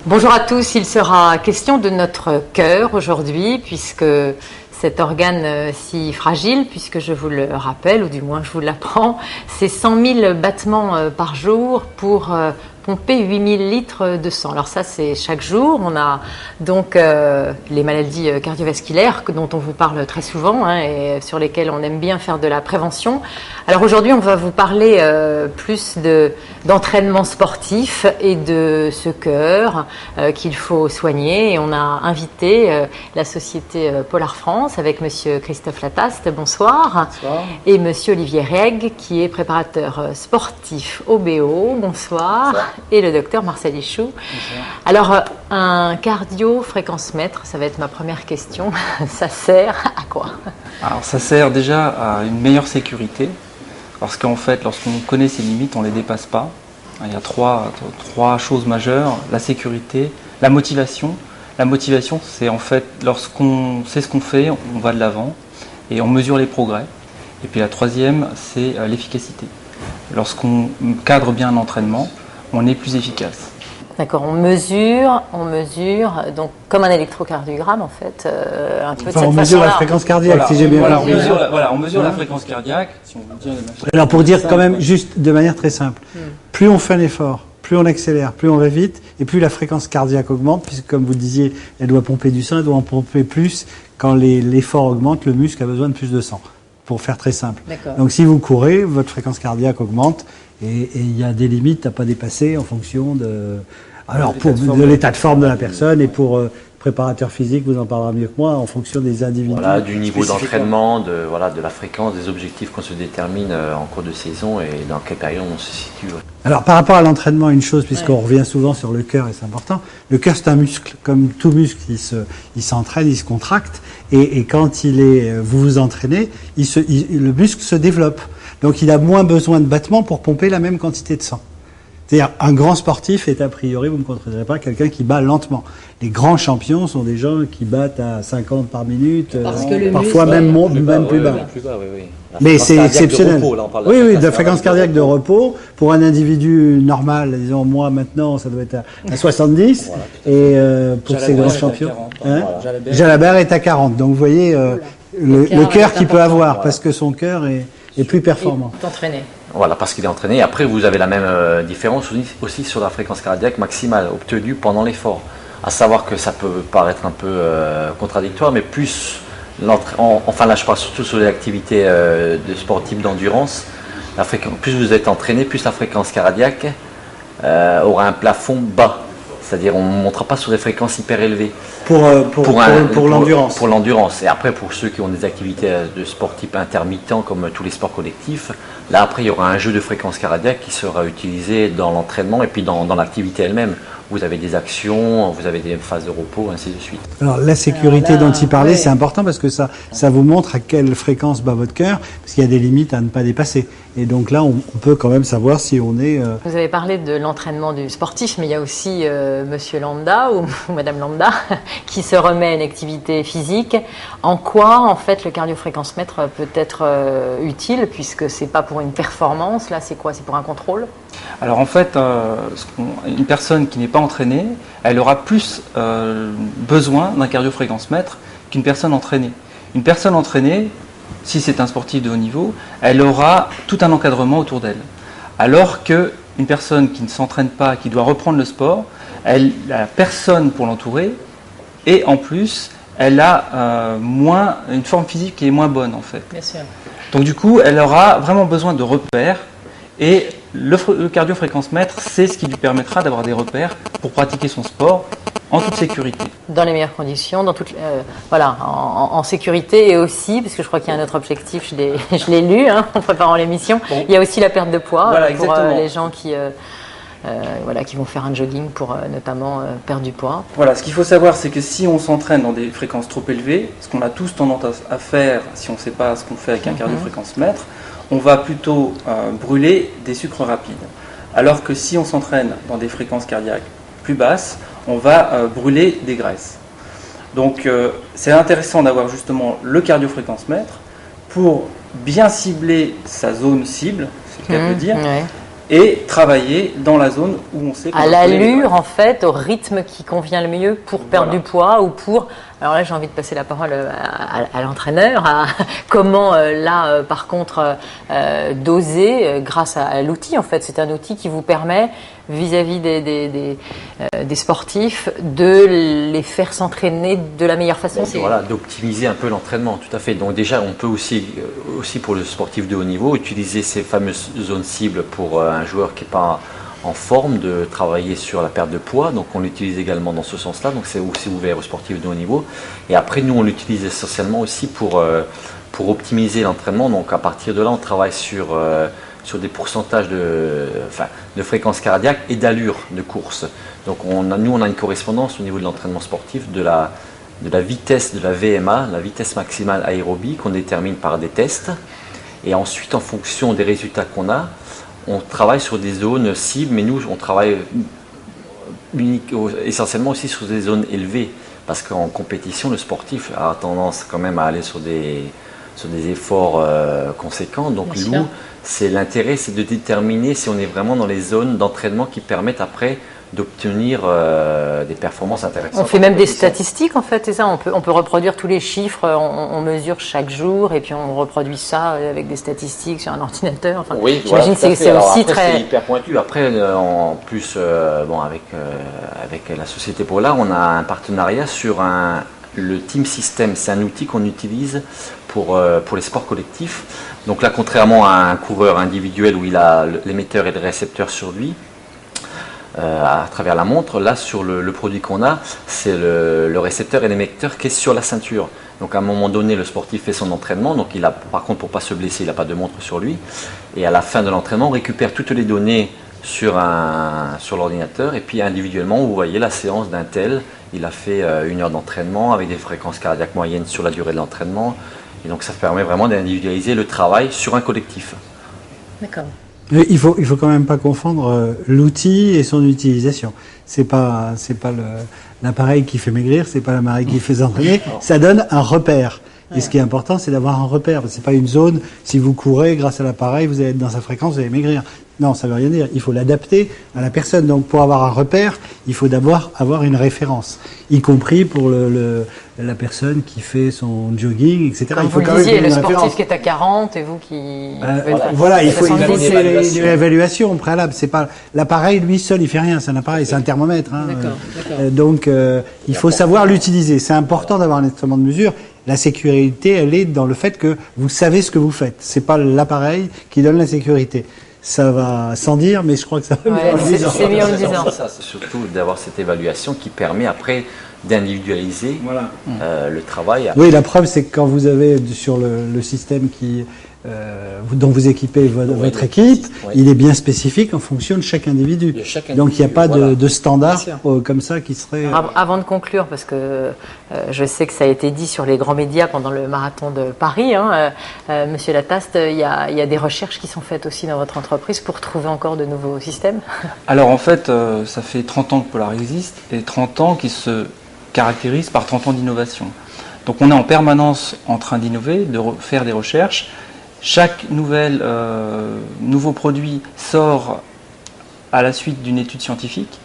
Bonjour à tous, il sera question de notre cœur aujourd'hui, puisque cet organe si fragile, puisque je vous le rappelle, ou du moins je vous l'apprends, c'est 100 000 battements par jour pour pomper 8 000 litres de sang. Alors ça, c'est chaque jour. On a donc les maladies cardiovasculaires dont on vous parle très souvent et sur lesquelles on aime bien faire de la prévention. Alors aujourd'hui, on va vous parler plus d'entraînement sportif et de ce cœur qu'il faut soigner. Et on a invité la société Polar France avec monsieur Christophe Lataste, bonsoir. Bonsoir. Et monsieur Olivier Reg, qui est préparateur sportif au BO, bonsoir. Bonsoir. Et le docteur Marcel Ichou. Bonsoir. Alors, un cardio-fréquence-mètre, ça va être ma première question. Ça sert à quoi? Alors ça sert déjà à une meilleure sécurité, parce qu'en fait, lorsqu'on connaît ses limites, on ne les dépasse pas. Il y a trois choses majeures: la sécurité, la motivation. La motivation, c'est en fait lorsqu'on sait ce qu'on fait, on va de l'avant et on mesure les progrès. Et puis la troisième, c'est l'efficacité. Lorsqu'on cadre bien l'entraînement, on est plus efficace. D'accord, on mesure, donc comme un électrocardiogramme en fait, un peu de cette on mesure la façon-là. fréquence cardiaque, Voilà, si j'ai bien compris. on mesure la fréquence cardiaque. Si on veut dire de manière Alors pour dire quand même, juste de manière très simple, plus on fait un effort, plus on accélère, plus on va vite, et plus la fréquence cardiaque augmente, puisque comme vous disiez, elle doit pomper du sang, elle doit en pomper plus. Quand l'effort augmente, le muscle a besoin de plus de sang, pour faire très simple. D'accord. Donc si vous courez, votre fréquence cardiaque augmente, et il y a des limites à pas dépasser en fonction de l'état de forme de la personne, et pour préparateur physique, vous en parlerez mieux que moi, en fonction des individus. Voilà, du niveau d'entraînement, de la fréquence, des objectifs qu'on se détermine en cours de saison et dans quelle période on se situe. Alors par rapport à l'entraînement, une chose, puisqu'on revient souvent sur le cœur et c'est important, le cœur c'est un muscle, comme tout muscle, il s'entraîne, il se contracte, et quand vous vous entraînez, le muscle se développe. Donc il a moins besoin de battements pour pomper la même quantité de sang. C'est-à-dire, un grand sportif est a priori, vous ne me contredirez pas, quelqu'un qui bat lentement. Les grands champions sont des gens qui battent à 50 par minute, parfois même plus bas. Mais c'est exceptionnel. Oui, de la fréquence cardiaque de repos. Pour un individu normal, disons moi maintenant, ça doit être à 70. Et pour ces grands champions, Jalabert est à 40. Donc vous voyez le cœur qu'il peut avoir, parce que son cœur est plus performant. Et entraîné. Voilà, parce qu'il est entraîné. Après, vous avez la même différence aussi sur la fréquence cardiaque maximale obtenue pendant l'effort. À savoir que ça peut paraître un peu contradictoire, mais plus enfin là je parle surtout sur les activités de sportives d'endurance, plus vous êtes entraîné, plus la fréquence cardiaque aura un plafond bas. C'est-à-dire on ne montera pas sur des fréquences hyper élevées. Pour l'endurance. Pour l'endurance. Et après, pour ceux qui ont des activités de sport type intermittent, comme tous les sports collectifs, là après, il y aura un jeu de fréquence cardiaque qui sera utilisé dans l'entraînement et puis dans l'activité elle-même. Vous avez des actions, vous avez des phases de repos, ainsi de suite. Alors la sécurité dont il parlait, c'est important parce que ça vous montre à quelle fréquence bat votre cœur, parce qu'il y a des limites à ne pas dépasser. Et donc là, on peut quand même savoir si on est... Vous avez parlé de l'entraînement du sportif, mais il y a aussi monsieur Lambda ou madame Lambda qui se remet à une activité physique. En quoi, en fait, le cardiofréquence-mètre peut être utile, puisque c'est pas pour une performance, là, c'est quoi? C'est pour un contrôle? Alors en fait, une personne qui n'est pas entraînée, elle aura plus besoin d'un cardiofréquence-mètre qu'une personne entraînée. Une personne entraînée, si c'est un sportif de haut niveau, elle aura tout un encadrement autour d'elle. Alors qu'une personne qui ne s'entraîne pas, qui doit reprendre le sport, elle n'a personne pour l'entourer, et en plus, elle a une forme physique qui est moins bonne en fait. Bien sûr. Donc du coup, elle aura vraiment besoin de repères. Et le cardiofréquence-mètre, c'est ce qui lui permettra d'avoir des repères pour pratiquer son sport en toute sécurité. Dans les meilleures conditions, en sécurité, et aussi, parce que je crois qu'il y a un autre objectif, je l'ai lu en préparant l'émission, il y a aussi la perte de poids pour les gens qui vont faire un jogging pour notamment perdre du poids. Voilà, ce qu'il faut savoir, c'est que si on s'entraîne dans des fréquences trop élevées, ce qu'on a tous tendance à faire si on ne sait pas ce qu'on fait avec un cardiofréquence-mètre, on va plutôt brûler des sucres rapides. Alors que si on s'entraîne dans des fréquences cardiaques plus basses, on va brûler des graisses. Donc c'est intéressant d'avoir justement le cardiofréquence-mètre pour bien cibler sa zone cible, c'est le cas de le dire, et travailler dans la zone où on sait qu'on À va brûler les l'allure, graisses. en fait, au rythme qui convient le mieux pour perdre Voilà. du poids ou pour... Alors là, j'ai envie de passer la parole à l'entraîneur, à comment, par contre, doser grâce à l'outil. En fait, c'est un outil qui vous permet, vis-à-vis des sportifs, de les faire s'entraîner de la meilleure façon. Donc, voilà, d'optimiser un peu l'entraînement, tout à fait. Donc déjà, on peut aussi pour le sportif de haut niveau, utiliser ces fameuses zones cibles pour un joueur qui n'est pas en forme, de travailler sur la perte de poids. Donc on l'utilise également dans ce sens-là. Donc c'est aussi ouvert aux sportifs de haut niveau. Et après, nous, on l'utilise essentiellement aussi pour optimiser l'entraînement. Donc à partir de là, on travaille sur des pourcentages de fréquence cardiaque et d'allure de course. Donc on a une correspondance au niveau de l'entraînement sportif de la vitesse de la VMA, la vitesse maximale aérobie, qu'on détermine par des tests. Et ensuite, en fonction des résultats qu'on a, on travaille sur des zones cibles, mais nous, on travaille essentiellement aussi sur des zones élevées. Parce qu'en compétition, le sportif a tendance quand même à aller sur des efforts conséquents. Donc nous, l'intérêt, c'est de déterminer si on est vraiment dans les zones d'entraînement qui permettent après d'obtenir des performances intéressantes. On fait même des statistiques, en fait, c'est ça. On peut reproduire tous les chiffres, on mesure chaque jour et puis on reproduit ça avec des statistiques sur un ordinateur. Enfin, oui, j'imagine que c'est aussi très... C'est hyper pointu. Après, en plus, avec la société Polar, on a un partenariat sur le Team System. C'est un outil qu'on utilise pour les sports collectifs. Donc là, contrairement à un coureur individuel où il a l'émetteur et le récepteur sur lui, à travers la montre, là sur le produit qu'on a, c'est le récepteur et l'émetteur qui est sur la ceinture. Donc à un moment donné, le sportif fait son entraînement, donc par contre pour ne pas se blesser, il n'a pas de montre sur lui. Et à la fin de l'entraînement, on récupère toutes les données sur l'ordinateur et puis individuellement, vous voyez la séance d'un tel, il a fait 1 heure d'entraînement avec des fréquences cardiaques moyennes sur la durée de l'entraînement. Et donc ça permet vraiment d'individualiser le travail sur un collectif. D'accord. Il faut quand même pas confondre l'outil et son utilisation. C'est pas l'appareil qui fait maigrir, c'est pas l'appareil qui fait s'entraîner. Ça donne un repère. Et ce qui est important, c'est d'avoir un repère. C'est pas une zone. Si vous courez grâce à l'appareil, vous allez être dans sa fréquence, vous allez maigrir. Non, ça veut rien dire. Il faut l'adapter à la personne. Donc, pour avoir un repère, il faut d'abord avoir une référence, y compris pour la personne qui fait son jogging, etc. Comme il faut vous quand le disiez, même le une sportif référence. qui est à 40 et vous qui... Voilà, il faut une 70. évaluation préalable. C'est pas l'appareil lui seul, il fait rien. C'est un appareil, c'est un thermomètre. Hein. D'accord. Donc, il faut savoir l'utiliser. C'est important d'avoir un instrument de mesure. La sécurité, elle est dans le fait que vous savez ce que vous faites. C'est pas l'appareil qui donne la sécurité. Ça va sans dire, mais je crois que ça va mieux en le disant. C'est mieux en le disant. C'est surtout d'avoir cette évaluation qui permet après d'individualiser le travail. Oui, la preuve, c'est que quand vous avez sur le système dont vous équipez votre équipe, il est bien spécifique en fonction de chaque individu. Donc il n'y a pas de standard comme ça qui serait... Avant de conclure, parce que je sais que ça a été dit sur les grands médias pendant le marathon de Paris, Monsieur Lataste, il y a des recherches qui sont faites aussi dans votre entreprise pour trouver encore de nouveaux systèmes. Alors en fait, ça fait 30 ans que Polar existe et 30 ans qui se caractérisent par 30 ans d'innovation. Donc on est en permanence en train d'innover, de faire des recherches. Chaque nouveau produit sort à la suite d'une étude scientifique.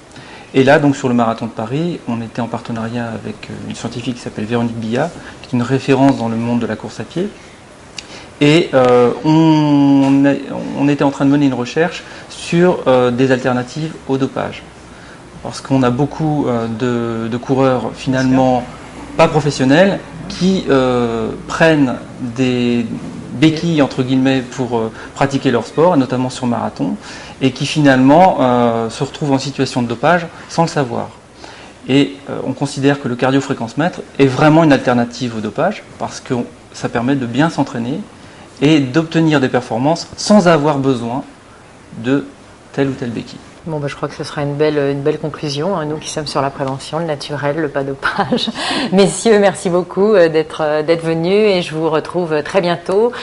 Et là, donc sur le marathon de Paris, on était en partenariat avec une scientifique qui s'appelle Véronique Billat, qui est une référence dans le monde de la course à pied. Et on était en train de mener une recherche sur des alternatives au dopage. Parce qu'on a beaucoup de coureurs finalement pas professionnels qui prennent des béquilles entre guillemets pour pratiquer leur sport, notamment sur marathon, et qui finalement se retrouvent en situation de dopage sans le savoir. Et on considère que le cardio-fréquence-mètre est vraiment une alternative au dopage parce que ça permet de bien s'entraîner et d'obtenir des performances sans avoir besoin de telle ou telle béquille. Bon, je crois que ce sera une belle conclusion, nous qui sommes sur la prévention, le naturel, le pas dopage. Messieurs, merci beaucoup d'être venus et je vous retrouve très bientôt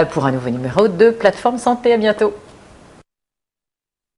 pour un nouveau numéro de Plateforme Santé. À bientôt.